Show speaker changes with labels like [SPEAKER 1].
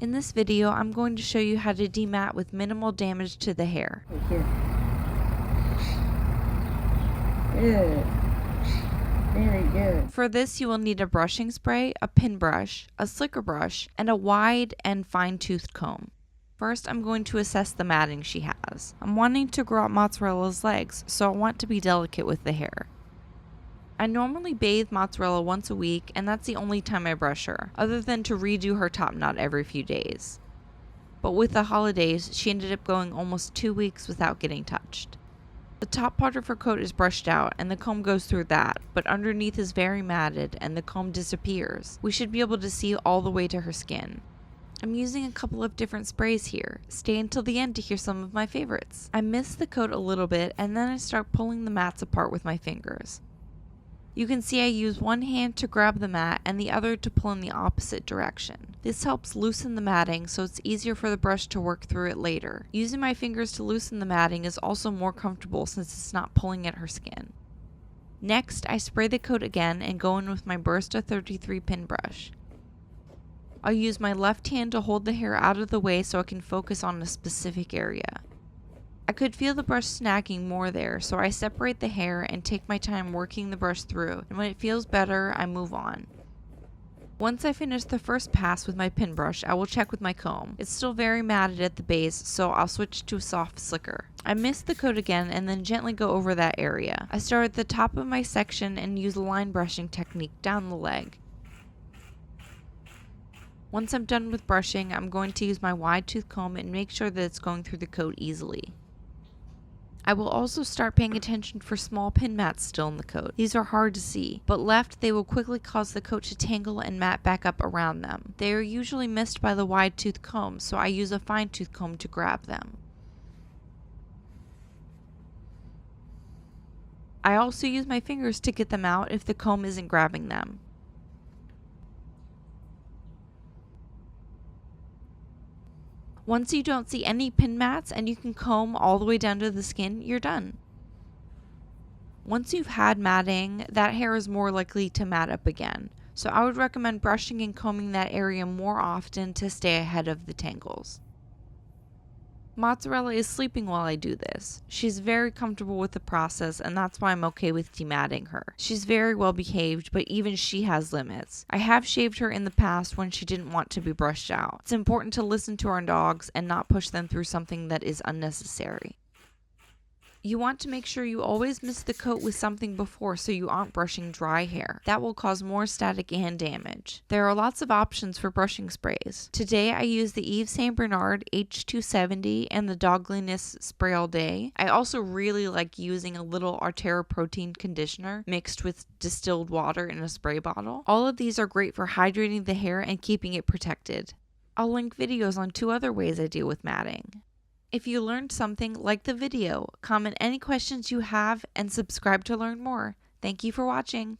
[SPEAKER 1] In this video, I'm going to show you how to demat with minimal damage to the hair.
[SPEAKER 2] Here. Good. Very good.
[SPEAKER 1] For this, you will need a brushing spray, a pin brush, a slicker brush, and a wide and fine-toothed comb. First, I'm going to assess the matting she has. I'm wanting to grow out Mozzarella's legs, so I want to be delicate with the hair. I normally bathe Mozzarella once a week, and that's the only time I brush her, other than to redo her top knot every few days. But with the holidays, she ended up going almost 2 weeks without getting touched. The top part of her coat is brushed out, and the comb goes through that, but underneath is very matted, and the comb disappears. We should be able to see all the way to her skin. I'm using a couple of different sprays here. Stay until the end to hear some of my favorites. I mist the coat a little bit, and then I start pulling the mats apart with my fingers. You can see I use one hand to grab the mat and the other to pull in the opposite direction. This helps loosen the matting so it's easier for the brush to work through it later. Using my fingers to loosen the matting is also more comfortable since it's not pulling at her skin. Next, I spray the coat again and go in with my Bursta 33 pin brush. I'll use my left hand to hold the hair out of the way so I can focus on a specific area. I could feel the brush snagging more there, so I separate the hair and take my time working the brush through, and when it feels better, I move on. Once I finish the first pass with my pin brush, I will check with my comb. It's still very matted at the base, so I'll switch to a soft slicker. I mist the coat again and then gently go over that area. I start at the top of my section and use a line brushing technique down the leg. Once I'm done with brushing, I'm going to use my wide tooth comb and make sure that it's going through the coat easily. I will also start paying attention for small pin mats still in the coat. These are hard to see, but left they will quickly cause the coat to tangle and mat back up around them. They are usually missed by the wide tooth comb, so I use a fine tooth comb to grab them. I also use my fingers to get them out if the comb isn't grabbing them. Once you don't see any pin mats and you can comb all the way down to the skin, you're done. Once you've had matting, that hair is more likely to mat up again, so I would recommend brushing and combing that area more often to stay ahead of the tangles. Mozzarella is sleeping while I do this. She's very comfortable with the process, and that's why I'm okay with dematting her. She's very well behaved, but even she has limits. I have shaved her in the past when she didn't want to be brushed out. It's important to listen to our dogs and not push them through something that is unnecessary. You want to make sure you always mist the coat with something before so you aren't brushing dry hair. That will cause more static and damage. There are lots of options for brushing sprays. Today I use the Yves Saint Bernard H270 and the Doglyness Spray all day. I also really like using a little Artero protein conditioner mixed with distilled water in a spray bottle. All of these are great for hydrating the hair and keeping it protected. I'll link videos on 2 other ways I deal with matting. If you learned something, like the video, comment any questions you have, and subscribe to learn more. Thank you for watching.